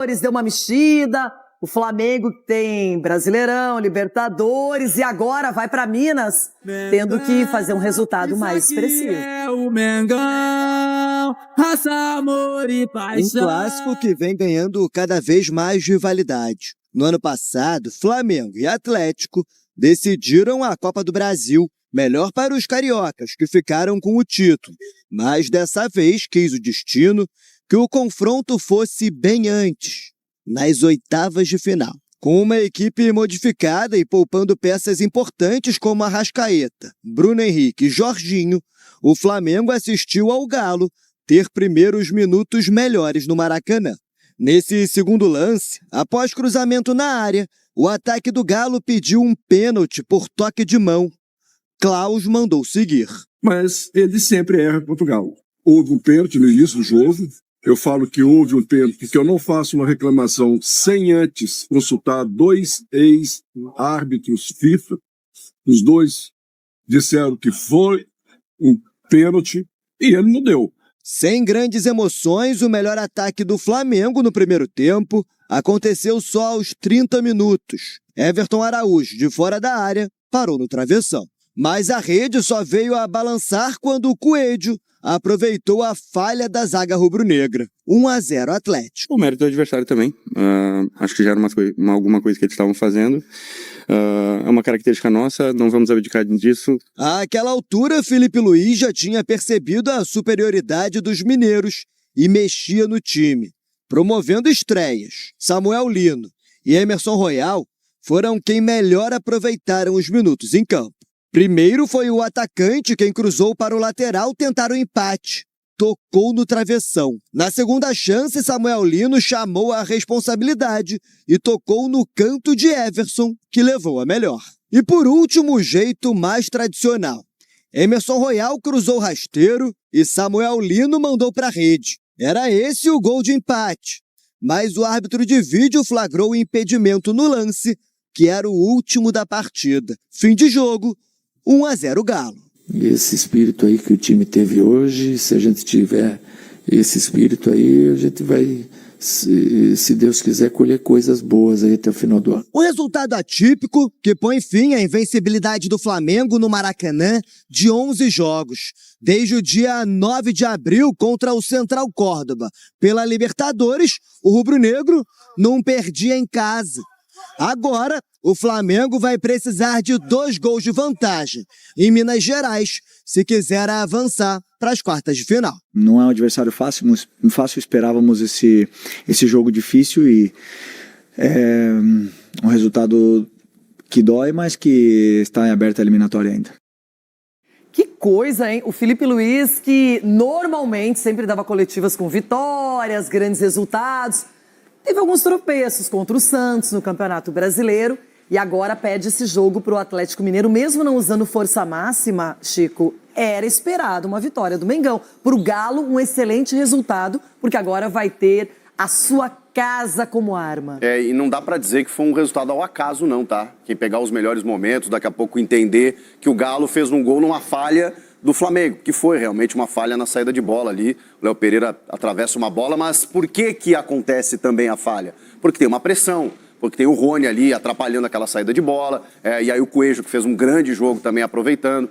Deu uma mexida, o Flamengo tem Brasileirão, Libertadores e agora vai para Minas, tendo que fazer um resultado mais expressivo. É o Mengão, raça, amor e paixão. Um clássico que vem ganhando cada vez mais rivalidade. No ano passado, Flamengo e Atlético decidiram a Copa do Brasil, melhor para os cariocas, que ficaram com o título. Mas dessa vez quis o destino que o confronto fosse bem antes, nas oitavas de final. Com uma equipe modificada e poupando peças importantes como Arrascaeta, Bruno Henrique e Jorginho, o Flamengo assistiu ao Galo ter primeiros minutos melhores no Maracanã. Nesse segundo lance, após cruzamento na área, o ataque do Galo pediu um pênalti por toque de mão. Klaus mandou seguir. Mas ele sempre erra contra o Galo. Houve um pênalti no início do jogo. Eu falo que houve um pênalti, porque eu não faço uma reclamação sem antes consultar 2 ex-árbitros FIFA. Os dois disseram que foi um pênalti e ele não deu. Sem grandes emoções, o melhor ataque do Flamengo no primeiro tempo aconteceu só aos 30 minutos. Everton Araújo, de fora da área, parou no travessão. Mas a rede só veio a balançar quando o Coelho aproveitou a falha da zaga rubro-negra. 1-0 Atlético. O mérito do adversário também. Acho que já era alguma coisa que eles estavam fazendo. É uma característica nossa, não vamos abdicar disso. Àquela altura, Felipe Luiz já tinha percebido a superioridade dos mineiros e mexia no time, promovendo estreias. Samuel Lino e Emerson Royal foram quem melhor aproveitaram os minutos em campo. Primeiro foi o atacante quem cruzou para o lateral tentar o empate. Tocou no travessão. Na segunda chance, Samuel Lino chamou a responsabilidade e tocou no canto de Everson, que levou a melhor. E por último, o jeito mais tradicional. Emerson Royal cruzou rasteiro e Samuel Lino mandou para a rede. Era esse o gol de empate. Mas o árbitro de vídeo flagrou o impedimento no lance, que era o último da partida. Fim de jogo, 1-0 Galo. E esse espírito aí que o time teve hoje, se a gente tiver esse espírito aí, a gente vai, se Deus quiser, colher coisas boas aí até o final do ano. O resultado atípico que põe fim à invencibilidade do Flamengo no Maracanã de 11 jogos, desde o dia 9 de abril contra o Central Córdoba. Pela Libertadores, o rubro-negro não perdia em casa. Agora, o Flamengo vai precisar de 2 gols de vantagem em Minas Gerais, se quiser avançar para as quartas de final. Não é um adversário fácil, esperávamos esse jogo difícil e é um resultado que dói, mas que está em aberta a eliminatória ainda. Que coisa, hein? O Felipe Luiz, que normalmente sempre dava coletivas com vitórias, grandes resultados, teve alguns tropeços contra o Santos no Campeonato Brasileiro e agora pede esse jogo para o Atlético Mineiro, mesmo não usando força máxima, Chico, era esperado uma vitória do Mengão. Para o Galo, um excelente resultado, porque agora vai ter a sua casa como arma. E não dá para dizer que foi um resultado ao acaso não, tá? Quem pegar os melhores momentos, daqui a pouco entender que o Galo fez um gol numa falha do Flamengo, que foi realmente uma falha na saída de bola ali. O Léo Pereira atravessa uma bola, mas por que acontece também a falha? Porque tem uma pressão, porque tem o Rony ali atrapalhando aquela saída de bola, e aí o Coelho, que fez um grande jogo também aproveitando.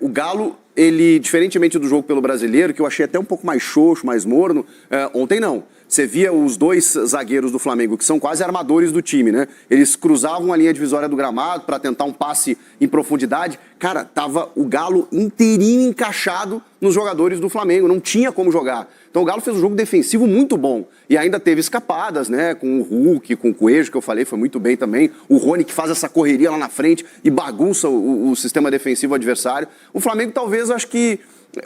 O Galo, ele, diferentemente do jogo pelo Brasileiro, que eu achei até um pouco mais xoxo, mais morno, ontem não. Você via os 2 zagueiros do Flamengo, que são quase armadores do time, né? Eles cruzavam a linha divisória do gramado para tentar um passe em profundidade. Cara, tava o Galo inteirinho encaixado nos jogadores do Flamengo, não tinha como jogar. Então o Galo fez um jogo defensivo muito bom. E ainda teve escapadas, né? Com o Hulk, com o Coelho, que eu falei, foi muito bem também. O Rony, que faz essa correria lá na frente e bagunça o sistema defensivo adversário. O Flamengo, talvez, acho que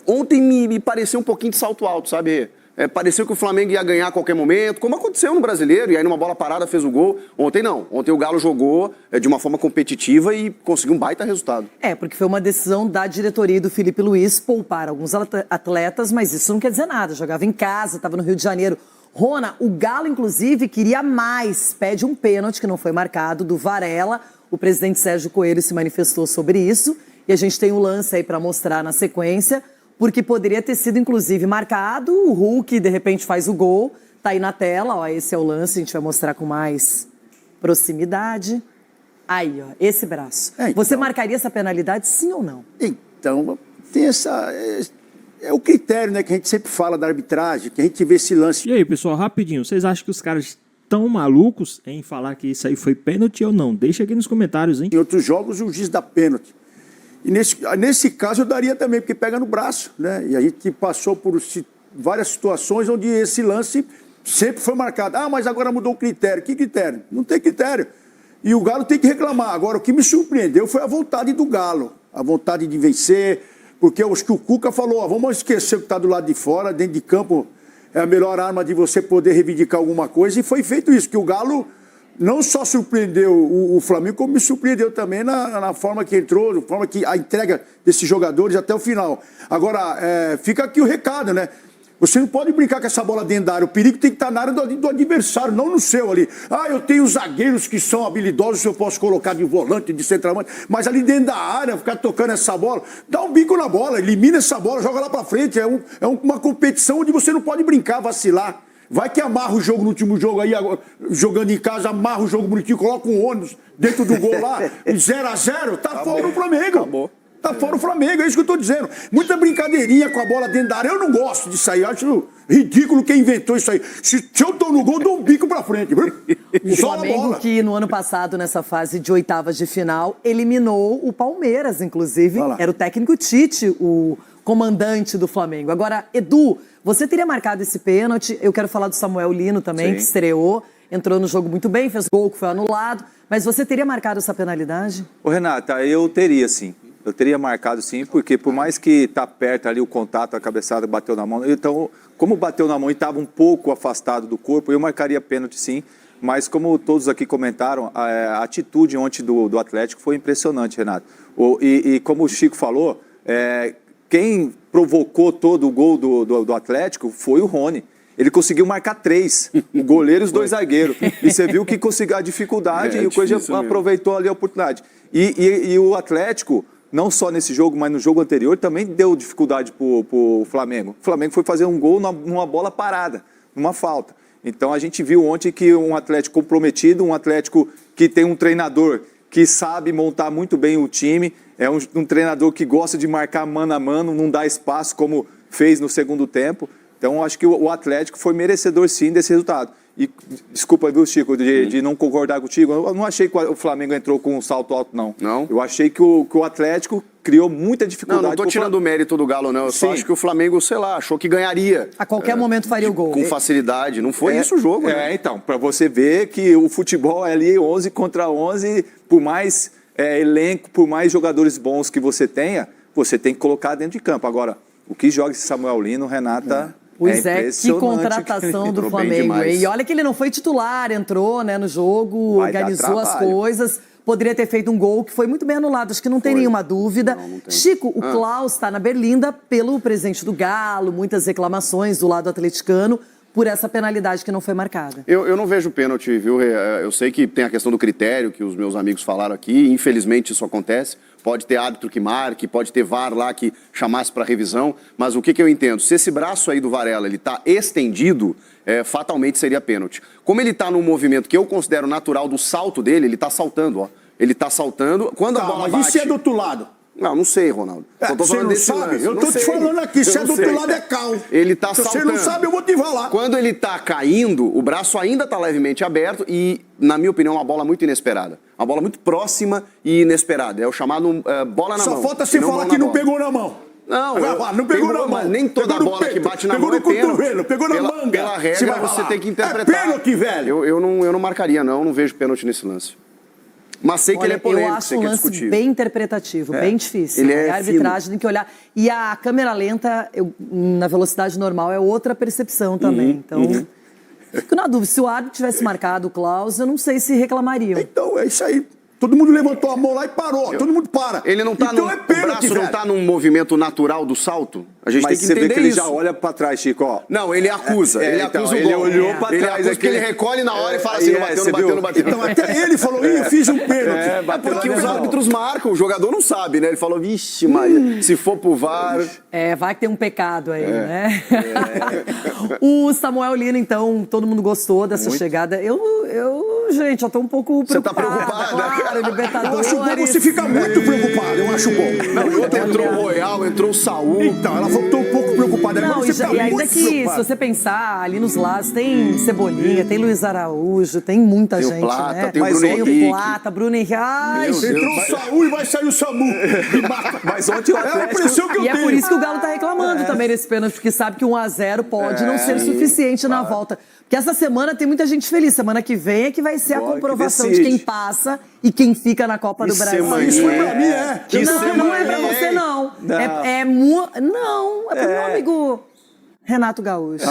ontem me pareceu um pouquinho de salto alto, sabe? Pareceu que o Flamengo ia ganhar a qualquer momento, como aconteceu no Brasileiro, e aí numa bola parada fez o gol. Ontem não, ontem o Galo jogou de uma forma competitiva e conseguiu um baita resultado. Porque foi uma decisão da diretoria e do Felipe Luiz poupar alguns atletas, mas isso não quer dizer nada, jogava em casa, estava no Rio de Janeiro. Rona, o Galo inclusive queria mais, pede um pênalti que não foi marcado, do Varela. O presidente Sérgio Coelho se manifestou sobre isso, e a gente tem um lance aí para mostrar na sequência, porque poderia ter sido, inclusive, marcado, o Hulk, de repente, faz o gol, Tá aí na tela, ó, esse é o lance, a gente vai mostrar com mais proximidade. Aí, ó, esse braço. Você marcaria essa penalidade, sim ou não? Então, tem essa... É o critério, né, que a gente sempre fala da arbitragem, que a gente vê esse lance. E aí, pessoal, rapidinho, vocês acham que os caras estão malucos em falar que isso aí foi pênalti ou não? Deixa aqui nos comentários, hein? Em outros jogos, o juiz dá pênalti. E nesse caso, eu daria também, porque pega no braço, né? E a gente passou por várias situações onde esse lance sempre foi marcado. Ah, mas agora mudou o critério. Que critério? Não tem critério. E o Galo tem que reclamar. Agora, o que me surpreendeu foi a vontade do Galo. A vontade de vencer, porque eu acho que o Cuca falou, ó, vamos esquecer o que está do lado de fora, dentro de campo é a melhor arma de você poder reivindicar alguma coisa, e foi feito isso, que o Galo não só surpreendeu o Flamengo, como me surpreendeu também na forma que entrou, na forma que a entrega desses jogadores até o final. Agora, fica aqui o recado, né? Você não pode brincar com essa bola dentro da área. O perigo tem que estar na área do adversário, não no seu ali. Ah, eu tenho zagueiros que são habilidosos, eu posso colocar de volante, de centroavante, mas ali dentro da área, ficar tocando essa bola, dá um bico na bola, elimina essa bola, joga lá pra frente. É uma competição onde você não pode brincar, vacilar. Vai que amarra o jogo no último jogo aí, jogando em casa, amarra o jogo bonitinho, coloca um ônibus dentro do gol lá, 0-0, tá fora o Flamengo. Acabou. Tá fora o Flamengo, é isso que eu tô dizendo. Muita brincadeirinha com a bola dentro da área. Eu não gosto disso aí. Eu acho ridículo quem inventou isso aí. Se eu tô no gol, eu dou um bico pra frente. O Flamengo, que no ano passado, nessa fase de oitavas de final, eliminou o Palmeiras, inclusive. Era o técnico Tite, o comandante do Flamengo. Agora, Edu, você teria marcado esse pênalti. Eu quero falar do Samuel Lino também, que estreou. Entrou no jogo muito bem, fez gol que foi anulado. Mas você teria marcado essa penalidade? Ô, Renata, eu teria sim. Eu teria marcado sim, porque por mais que tá perto ali o contato, a cabeçada bateu na mão, então, como bateu na mão e estava um pouco afastado do corpo, eu marcaria pênalti sim, mas como todos aqui comentaram, a atitude ontem do Atlético foi impressionante, Renato. E como o Chico falou, quem provocou todo o gol do Atlético foi o Rony. Ele conseguiu marcar 3, o goleiro e os 2 zagueiros. E você viu que conseguiu a dificuldade e o Coisa aproveitou ali a oportunidade. E o Atlético, não só nesse jogo, mas no jogo anterior, também deu dificuldade pro Flamengo. O Flamengo foi fazer um gol numa bola parada, numa falta. Então a gente viu ontem que um Atlético comprometido, um Atlético que tem um treinador que sabe montar muito bem o time, é um treinador que gosta de marcar mano a mano, não dá espaço como fez no segundo tempo. Então acho que o Atlético foi merecedor sim desse resultado. E desculpa, viu, Chico, de não concordar contigo. Eu não achei que o Flamengo entrou com um salto alto, não. Não? Eu achei que o Atlético criou muita dificuldade. Não tô tirando o mérito do Galo, não. Eu só acho que o Flamengo, sei lá, achou que ganharia. A qualquer momento faria o gol. Com facilidade. Não foi isso o jogo, né? Então, para você ver que o futebol é ali 11 contra 11, por mais elenco, por mais jogadores bons que você tenha, você tem que colocar dentro de campo. Agora, o que joga esse Samuel Lino, Renata... Pois que contratação do Flamengo, hein? E olha que ele não foi titular, entrou, né, no jogo, organizou as coisas, poderia ter feito um gol que foi muito bem anulado, acho que não tem nenhuma dúvida. Não tem. Chico, o Klaus está na Berlinda pelo presidente do Galo, muitas reclamações do lado atleticano por essa penalidade que não foi marcada. Eu não vejo pênalti, viu? Eu sei que tem a questão do critério, que os meus amigos falaram aqui, infelizmente isso acontece. Pode ter árbitro que marque, pode ter VAR lá que chamasse para revisão, mas o que eu entendo? Se esse braço aí do Varela ele está estendido, fatalmente seria pênalti. Como ele está num movimento que eu considero natural do salto dele, ele está saltando, ó. Ele está saltando. Quando a bola bate... Mas e se é do outro lado? Não sei, Ronaldo. Você não sabe? Eu tô te falando aqui, se é do outro lado é cal. Ele tá saltando. Se você não sabe, eu vou te falar. Quando ele tá caindo, o braço ainda tá levemente aberto e, na minha opinião, é uma bola muito inesperada. Uma bola muito próxima e inesperada. É o chamado bola na mão. Só falta você falar que não pegou na mão. Não pegou na mão. Nem toda bola que bate na mão é pênalti. Pegou na manga. Pela regra, você tem que interpretar. É pênalti, velho. Eu não marcaria, não vejo pênalti nesse lance. Mas sei que ele é polêmico, eu acho um lance bem interpretativo, bem difícil. Ele a arbitragem tem que olhar. E a câmera lenta, na velocidade normal, é outra percepção também. Então, fico na dúvida. Se o árbitro tivesse marcado o Klaus, eu não sei se reclamariam. Então, é isso aí. Todo mundo levantou a mão lá e parou. Todo mundo para. Ele não tá então no, é pênalti, o braço não velho. tá num movimento natural do salto? A gente Mas tem que você entender vê que ele isso. já olha pra trás, Chico, ó. Não, ele acusa. Ele então, acusa o ele gol. olhou pra Ele trás acusa aqui. que ele recolhe na hora e fala assim, não bateu, não bateu, não bateu. Então até ele falou, eu fiz um pênalti. bateu Porque lá os dentro. árbitros marcam, o jogador não sabe, né? Ele falou, vixe, Maria, se for pro VAR... Vai que tem um pecado aí, né? O Samuel Lino, então, todo mundo gostou dessa chegada. Gente, eu tô um pouco Você tá preocupada. preocupada? Claro, Eu Libertadores. acho bom você ficar muito preocupado, eu acho bom. Não, e outro entrou o Royal, entrou o Saúl. Então, ela voltou um pouco preocupada. Não, Agora e você tá ainda muito que, se preocupado. você pensar, ali nos lados tem Cebolinha, tem Luiz Araújo, tem muita Tem o gente, Plata, né? tem o Bruno Tem Henrique. o Plata, Bruno Henrique. Ai, Meu Deus. Entrou o Saúl e vai sair o Samu. Me mata. Mas ontem o É a Atlético... impressão que eu E é tenho. por isso que o Galo tá reclamando também desse pênalti, porque sabe que 1-0 pode não ser suficiente na volta. Porque essa semana tem muita gente feliz. Semana que vem é que vai ser a Agora que comprovação de decide. quem passa e quem fica na Copa do Brasil. semana. Isso foi pra mim, é. Que Não é pra semana, você, hein? não. Não. Não, é pro meu amigo Renato Gaúcho.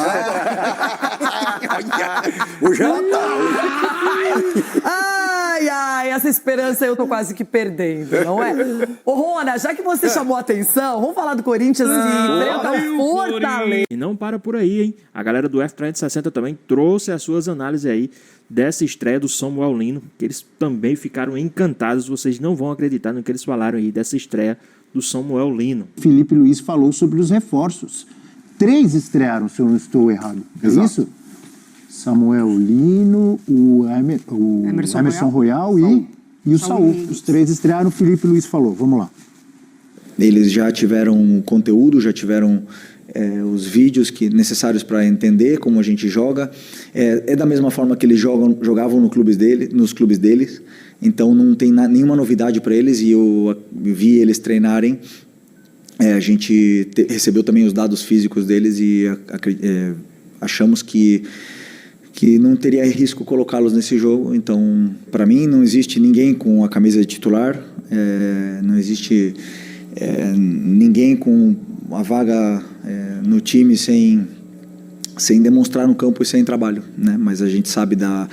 Hoje ela tá. Ai, essa esperança eu tô quase que perdendo, não é? Ô, Rona, já que você chamou a atenção, vamos falar do Corinthians que enfrenta o Fortaleza. E não para por aí, hein? A galera do F360 também trouxe as suas análises aí dessa estreia do Samuel Lino, que eles também ficaram encantados. Vocês não vão acreditar no que eles falaram aí dessa estreia do Samuel Lino. Felipe Luiz falou sobre os reforços. 3 estrearam, se eu não estou errado. É isso? Samuel Lino, o Emerson Royal e o Saúl. Os 3 estrearam, o Felipe Luiz falou. Vamos lá. Eles já tiveram conteúdo, já tiveram os vídeos necessários para entender como a gente joga. É da mesma forma que eles jogavam nos clubes deles. Então não tem nenhuma novidade para eles e eu vi eles treinarem. A gente recebeu também os dados físicos deles e achamos que não teria risco colocá-los nesse jogo. Então, para mim, não existe ninguém com a camisa de titular, não existe ninguém com a vaga no time sem demonstrar no campo e sem trabalho, né? Mas a gente sabe da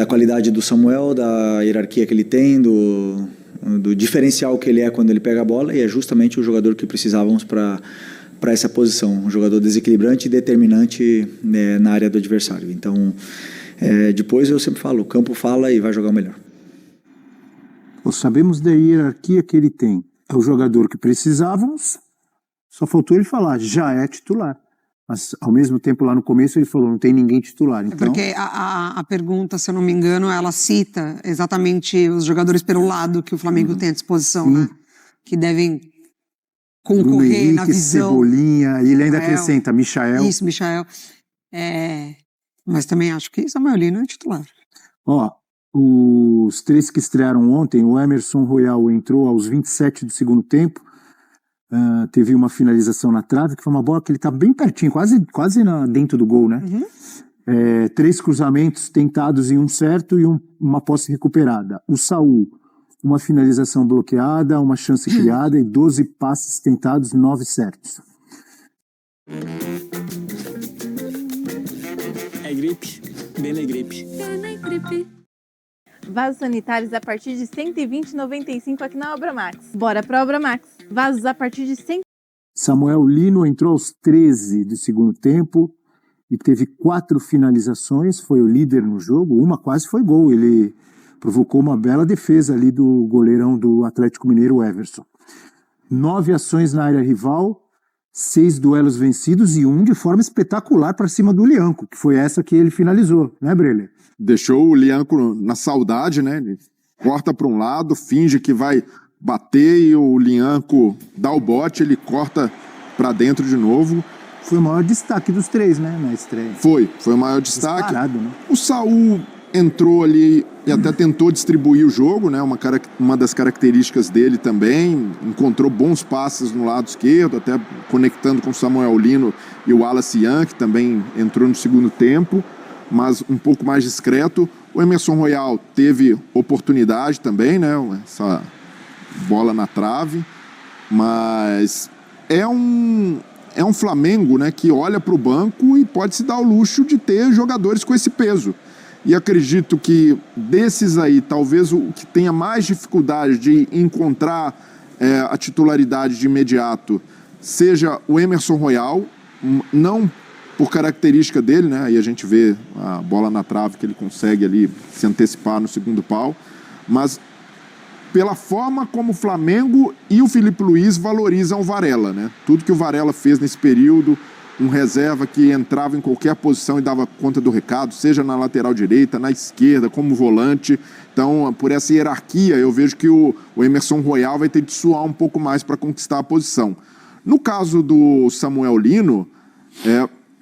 qualidade do Samuel, da hierarquia que ele tem, do diferencial que ele é quando ele pega a bola, e é justamente o jogador que precisávamos para essa posição, um jogador desequilibrante e determinante na área do adversário. Então, depois eu sempre falo, o campo fala e vai jogar o melhor. Sabemos da hierarquia que ele tem. É o jogador que precisávamos, só faltou ele falar, já é titular. Mas, ao mesmo tempo, lá no começo, ele falou, não tem ninguém titular. Então... Porque a pergunta, se eu não me engano, ela cita exatamente os jogadores pelo lado que o Flamengo tem à disposição, né? Que devem concorrer Bruno Henrique, na visão. Cebolinha, e ele ainda acrescenta, Michael. Isso, Michael. Mas também acho que Samuel Lino é titular. Os 3 que estrearam ontem, o Emerson Royal entrou aos 27 do segundo tempo, teve uma finalização na trave, que foi uma bola que ele está bem pertinho, quase dentro do gol, né? 3 cruzamentos tentados em um certo e uma posse recuperada. O Saúl, uma finalização bloqueada, uma chance criada e 12 passes tentados, 9 certos. É gripe, bem na gripe. Vasos sanitários a partir de R$ 120,95 aqui na Obra Max. Bora pra Obra Max. Vasos a partir de 100. Samuel Lino entrou aos 13 do segundo tempo e teve 4 finalizações, foi o líder no jogo, uma quase foi gol, ele provocou uma bela defesa ali do goleirão do Atlético Mineiro, Everson. 9 ações na área rival, 6 duelos vencidos e 1 de forma espetacular para cima do Lianco, que foi essa que ele finalizou, né, Breler? Deixou o Lianco na saudade, né? Ele corta para um lado, finge que vai bater e o Lianco dá o bote, ele corta para dentro de novo. Foi o maior destaque dos 3, né, na estreia. Foi o maior destaque. Disparado, né? O Saúl entrou ali e até tentou distribuir o jogo, né? Uma das características dele também, encontrou bons passes no lado esquerdo, até conectando com o Samuel Lino e o Wallace Ian, que também entrou no segundo tempo, mas um pouco mais discreto. O Emerson Royal teve oportunidade também, né? Essa bola na trave, mas é um Flamengo, né, que olha para o banco e pode se dar o luxo de ter jogadores com esse peso. e acredito que desses aí, talvez o que tenha mais dificuldade de encontrar a titularidade de imediato seja o Emerson Royal, não por característica dele, né? Aí a gente vê a bola na trave que ele consegue ali se antecipar no segundo pau, mas pela forma como o Flamengo e o Filipe Luís valorizam o Varela, né? Tudo que o Varela fez nesse período, um reserva que entrava em qualquer posição e dava conta do recado, seja na lateral direita, na esquerda, como volante. Então, por essa hierarquia, eu vejo que o Emerson Royal vai ter de suar um pouco mais para conquistar a posição. No caso do Samuel Lino,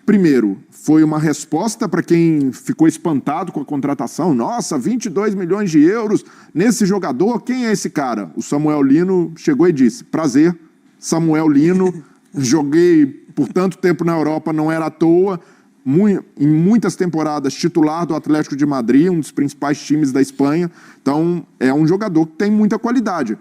primeiro, foi uma resposta para quem ficou espantado com a contratação. Nossa, 22 milhões de euros nesse jogador, quem é esse cara? O Samuel Lino chegou e disse, prazer, Samuel Lino, joguei por tanto tempo na Europa, não era à toa, em muitas temporadas titular do Atlético de Madrid, um dos principais times da Espanha, então é um jogador que tem muita qualidade.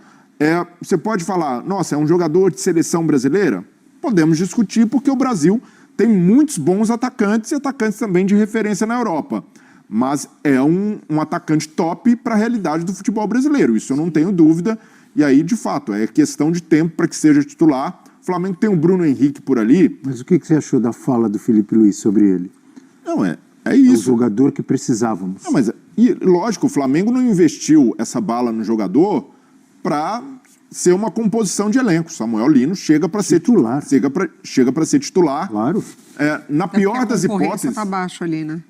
Você pode falar, nossa, é um jogador de seleção brasileira? Podemos discutir, porque o Brasil tem muitos bons atacantes e atacantes também de referência na Europa. Mas é um atacante top para a realidade do futebol brasileiro, isso eu não tenho dúvida. E aí, de fato, é questão de tempo para que seja titular. O Flamengo tem o Bruno Henrique por ali. Mas o que você achou da fala do Filipe Luís sobre ele? Não, é isso. É o jogador que precisávamos. Não, mas, lógico, o Flamengo não investiu essa bala no jogador para ser uma composição de elenco. Samuel Lino chega para ser titular. Chega para ser titular. Claro. Na pior das hipóteses. Tá baixo ali, né?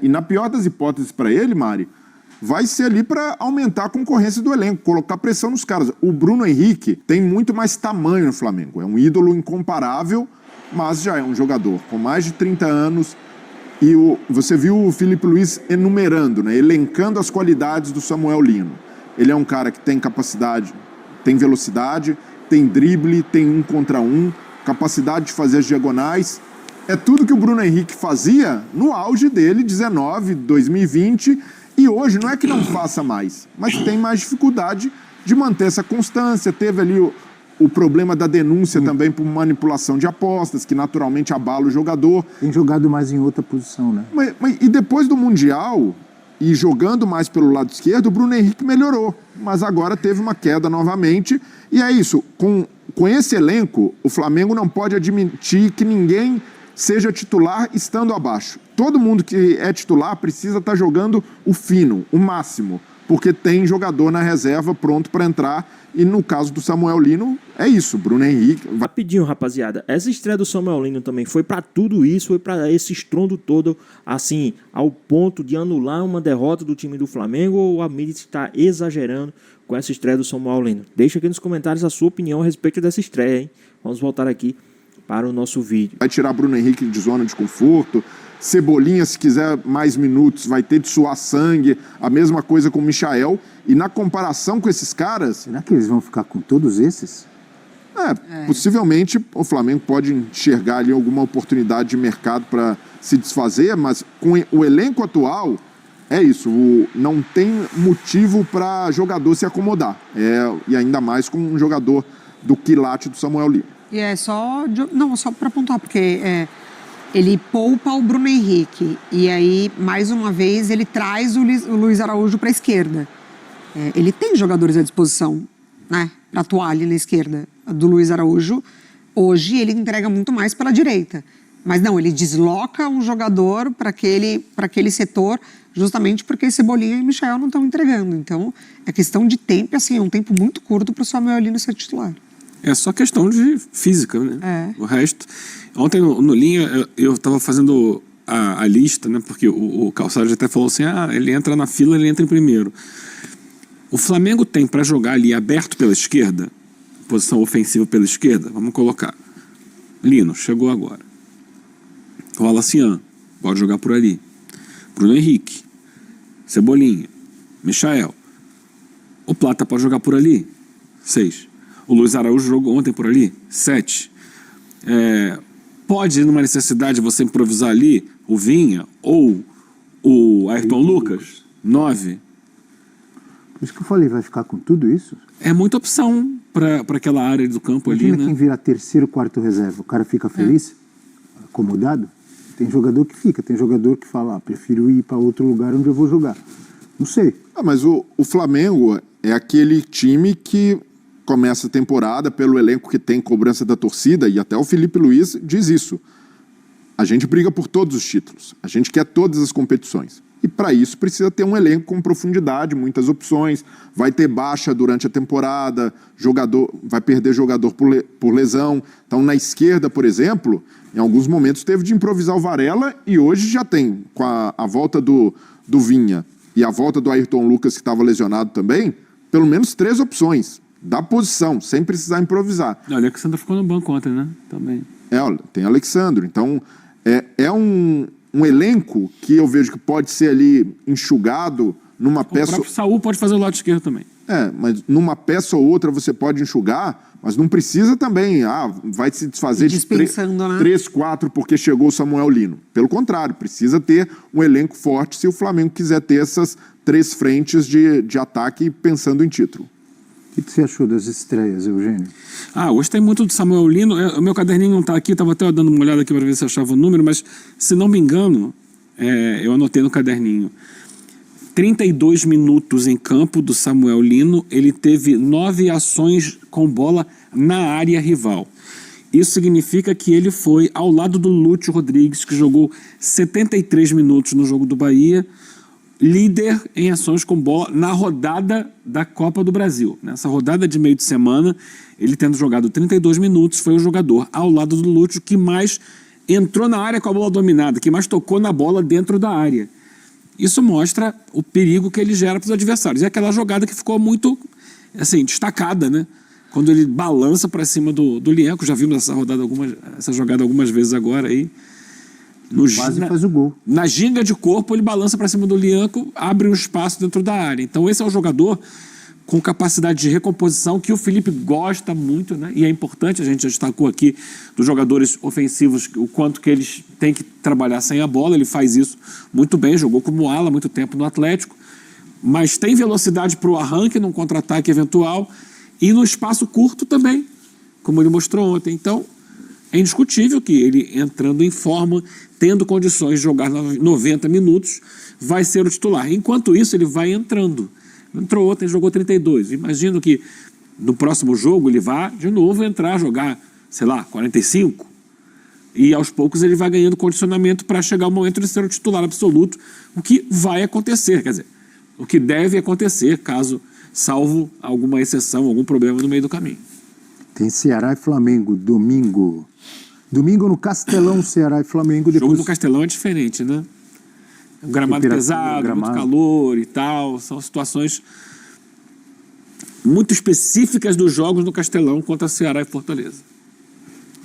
E na pior das hipóteses para ele, Mari, vai ser ali para aumentar a concorrência do elenco, colocar pressão nos caras. O Bruno Henrique tem muito mais tamanho no Flamengo. É um ídolo incomparável, mas já é um jogador com mais de 30 anos. E você viu o Filipe Luís enumerando, né, elencando as qualidades do Samuel Lino. Ele é um cara que tem capacidade, tem velocidade, tem drible, tem 1 contra 1, capacidade de fazer as diagonais. É tudo que o Bruno Henrique fazia no auge dele, 19, 2020, e hoje não é que não faça mais, mas tem mais dificuldade de manter essa constância. Teve ali o problema da denúncia também por manipulação de apostas, que naturalmente abala o jogador. Tem jogado mais em outra posição, né? E depois do Mundial, e jogando mais pelo lado esquerdo, o Bruno Henrique melhorou, mas agora teve uma queda novamente, e é isso, com esse elenco, o Flamengo não pode admitir que ninguém seja titular estando abaixo. Todo mundo que é titular precisa estar jogando o fino, o máximo, porque tem jogador na reserva pronto para entrar, e no caso do Samuel Lino, é isso, Bruno Henrique... Rapidinho, rapaziada, essa estreia do Samuel Lino também foi para tudo isso, foi para esse estrondo todo, assim, ao ponto de anular uma derrota do time do Flamengo, ou a mídia está exagerando com essa estreia do Samuel Lino? Deixa aqui nos comentários a sua opinião a respeito dessa estreia, hein? Vamos voltar aqui para o nosso vídeo. Vai tirar Bruno Henrique de zona de conforto, Cebolinha, se quiser mais minutos, vai ter de suar sangue, a mesma coisa com o Michael, e na comparação com esses caras... Será que eles vão ficar com todos esses? Possivelmente o Flamengo pode enxergar ali alguma oportunidade de mercado para se desfazer, mas com o elenco atual, é isso, não tem motivo para jogador se acomodar, e ainda mais com um jogador do quilate do Samuel Lino. E só para pontuar, porque ele poupa o Bruno Henrique e aí, mais uma vez, ele traz o Luiz Araújo para a esquerda. Ele tem jogadores à disposição, né, para atuar ali na esquerda. Do Luiz Araújo, hoje ele entrega muito mais pela direita. Mas não, ele desloca um jogador para aquele setor, justamente porque Cebolinha e Michael não estão entregando. Então, é questão de tempo, assim, é um tempo muito curto para o Samuel Lino ser titular. É só questão de física, né? O resto... Ontem no Linha eu estava fazendo a lista, né? Porque o Calçado até falou assim, ele entra na fila, ele entra em primeiro. O Flamengo tem para jogar ali aberto pela esquerda, posição ofensiva pela esquerda, vamos colocar. Lino, chegou agora. Wallacian, pode jogar por ali. Bruno Henrique, Cebolinha, Michael. O Plata pode jogar por ali, 6. O Luiz Araújo jogou ontem por ali, 7. Pode, numa necessidade, você improvisar ali o Vinha ou o Ayrton Lucas, 9. Por isso que eu falei, vai ficar com tudo isso? É muita opção para aquela área do campo. Imagina ali, né? Quem vira terceiro, quarto reserva, o cara fica feliz? Acomodado? Tem jogador que fica, tem jogador que fala, prefiro ir para outro lugar onde eu vou jogar. Não sei. Mas o Flamengo é aquele time que começa a temporada pelo elenco que tem cobrança da torcida, e até o Felipe Luiz diz isso. A gente briga por todos os títulos, a gente quer todas as competições. E para isso precisa ter um elenco com profundidade, muitas opções, vai ter baixa durante a temporada, vai perder jogador por lesão. Então, na esquerda, por exemplo, em alguns momentos teve de improvisar o Varela, e hoje já tem, com a volta do Vinha e a volta do Ayrton Lucas, que estava lesionado também, pelo menos 3 opções da posição, sem precisar improvisar. O Alexandre ficou no banco ontem, né? Também. Tem Alexandre. Então, é um elenco que eu vejo que pode ser ali enxugado numa peça... O próprio Saúl pode fazer o lado esquerdo também. Mas numa peça ou outra você pode enxugar, mas não precisa também, vai se desfazer de 3, 4 porque chegou o Samuel Lino. Pelo contrário, precisa ter um elenco forte se o Flamengo quiser ter essas 3 frentes de ataque pensando em título. O que você achou das estreias, Eugênio? Gostei muito do Samuel Lino. O meu caderninho não está aqui, estava até dando uma olhada aqui para ver se achava o número, mas se não me engano, eu anotei no caderninho. 32 minutos em campo do Samuel Lino, ele teve 9 ações com bola na área rival. Isso significa que ele foi ao lado do Lúcio Rodrigues, que jogou 73 minutos no jogo do Bahia, líder em ações com bola na rodada da Copa do Brasil. Nessa rodada de meio de semana, ele tendo jogado 32 minutos, foi o jogador ao lado do Lúcio que mais entrou na área com a bola dominada, que mais tocou na bola dentro da área. Isso mostra o perigo que ele gera para os adversários. E aquela jogada que ficou muito, destacada, né? Quando ele balança para cima do Lienco, já vimos essa jogada algumas vezes agora aí. Quase faz o gol. Na ginga de corpo, ele balança para cima do Lienco, abre um espaço dentro da área. Então esse é um jogador com capacidade de recomposição que o Felipe gosta muito, né? E é importante, a gente já destacou aqui dos jogadores ofensivos, o quanto que eles têm que trabalhar sem a bola. Ele faz isso muito bem, jogou como ala muito tempo no Atlético, mas tem velocidade para o arranque num contra-ataque eventual e no espaço curto também, como ele mostrou ontem. Então é indiscutível que ele, entrando em forma, tendo condições de jogar 90 minutos, vai ser o titular. Enquanto isso, ele vai entrando. Entrou ontem, jogou 32. Imagino que no próximo jogo ele vai de novo entrar, jogar, 45. E aos poucos ele vai ganhando condicionamento para chegar o momento de ser o titular absoluto, o que vai acontecer, quer dizer, o que deve acontecer, salvo alguma exceção, algum problema no meio do caminho. Tem Ceará e Flamengo, domingo. Domingo no Castelão, Ceará e Flamengo. O jogo no Castelão é diferente, né? Um gramado pesado, muito calor e tal. São situações muito específicas dos jogos no Castelão contra Ceará e Fortaleza.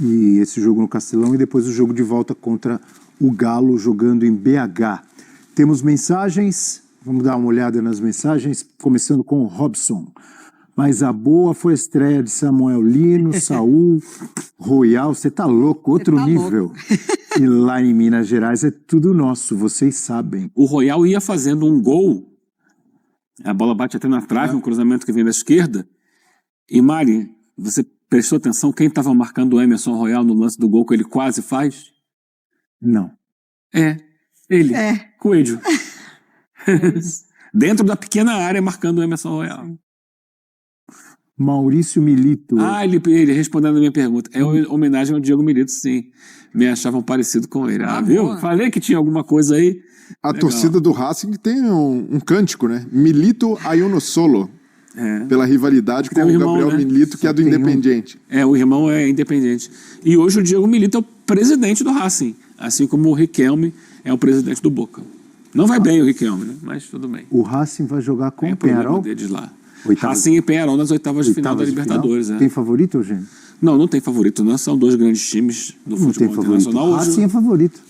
E esse jogo no Castelão e depois o jogo de volta contra o Galo, jogando em BH. Temos mensagens, vamos dar uma olhada nas mensagens, começando com o Robson. Mas a boa foi a estreia de Samuel Lino, Saúl, Royal, você tá louco, outro nível. E lá em Minas Gerais é tudo nosso, vocês sabem. O Royal ia fazendo um gol, a bola bate até na trave, um cruzamento que vem da esquerda. E Mari, você prestou atenção quem estava marcando o Emerson Royal no lance do gol que ele quase faz? Não. Ele, Coelho. Dentro da pequena área marcando o Emerson Royal. Maurício Milito. Ele respondendo a minha pergunta. É uma homenagem ao Diego Milito, sim. Me achavam parecido com ele. Viu? Boa. Falei que tinha alguma coisa aí. A torcida do Racing tem um cântico, né? Milito Ayuno Solo. Pela rivalidade com o irmão, Gabriel Milito, que é do Independiente. O irmão é Independiente. E hoje o Diego Milito é o presidente do Racing. Assim como o Riquelme é o presidente do Boca. Não vai bem o Riquelme, né? Mas tudo bem. O Racing vai jogar com o Penharol? Deles lá. Racing e Penharol nas oitavas de final da Libertadores. Tem favorito, Eugênio? Não tem favorito. Não são 2 grandes times do futebol internacional. O Racing é favorito.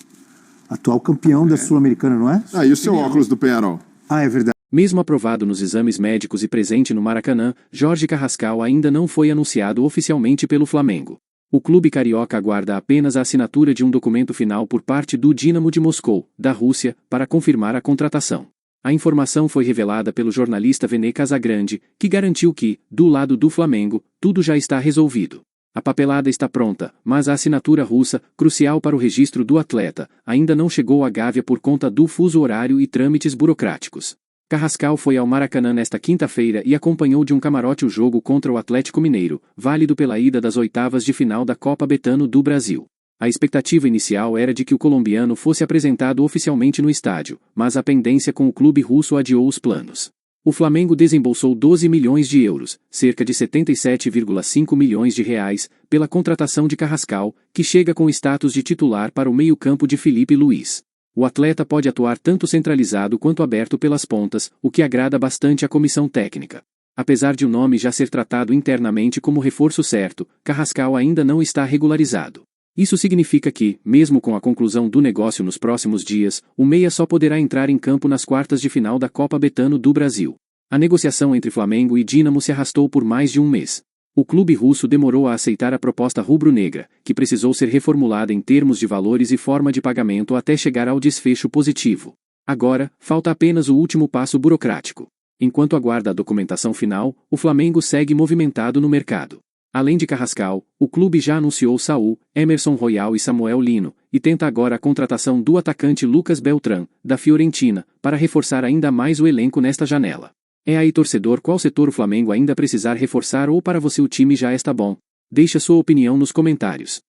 Atual campeão da Sul-Americana, não é? E o seu óculos do Penharol? É verdade. Mesmo aprovado nos exames médicos e presente no Maracanã, Jorge Carrascal ainda não foi anunciado oficialmente pelo Flamengo. O clube carioca aguarda apenas a assinatura de um documento final por parte do Dínamo de Moscou, da Rússia, para confirmar a contratação. A informação foi revelada pelo jornalista Vene Casagrande, que garantiu que, do lado do Flamengo, tudo já está resolvido. A papelada está pronta, mas a assinatura russa, crucial para o registro do atleta, ainda não chegou à Gávea por conta do fuso horário e trâmites burocráticos. Carrascal foi ao Maracanã nesta quinta-feira e acompanhou de um camarote o jogo contra o Atlético Mineiro, válido pela ida das oitavas de final da Copa Betano do Brasil. A expectativa inicial era de que o colombiano fosse apresentado oficialmente no estádio, mas a pendência com o clube russo adiou os planos. O Flamengo desembolsou 12 milhões de euros, cerca de 77,5 milhões de reais, pela contratação de Carrascal, que chega com status de titular para o meio-campo de Filipe Luís. O atleta pode atuar tanto centralizado quanto aberto pelas pontas, o que agrada bastante à comissão técnica. Apesar de o nome já ser tratado internamente como reforço certo, Carrascal ainda não está regularizado. Isso significa que, mesmo com a conclusão do negócio nos próximos dias, o meia só poderá entrar em campo nas quartas de final da Copa Betano do Brasil. A negociação entre Flamengo e Dínamo se arrastou por mais de um mês. O clube russo demorou a aceitar a proposta rubro-negra, que precisou ser reformulada em termos de valores e forma de pagamento até chegar ao desfecho positivo. Agora, falta apenas o último passo burocrático. Enquanto aguarda a documentação final, o Flamengo segue movimentado no mercado. Além de Carrascal, o clube já anunciou Saul, Emerson Royal e Samuel Lino, e tenta agora a contratação do atacante Lucas Beltrán, da Fiorentina, para reforçar ainda mais o elenco nesta janela. É aí, torcedor, qual setor o Flamengo ainda precisar reforçar ou para você o time já está bom? Deixe a sua opinião nos comentários.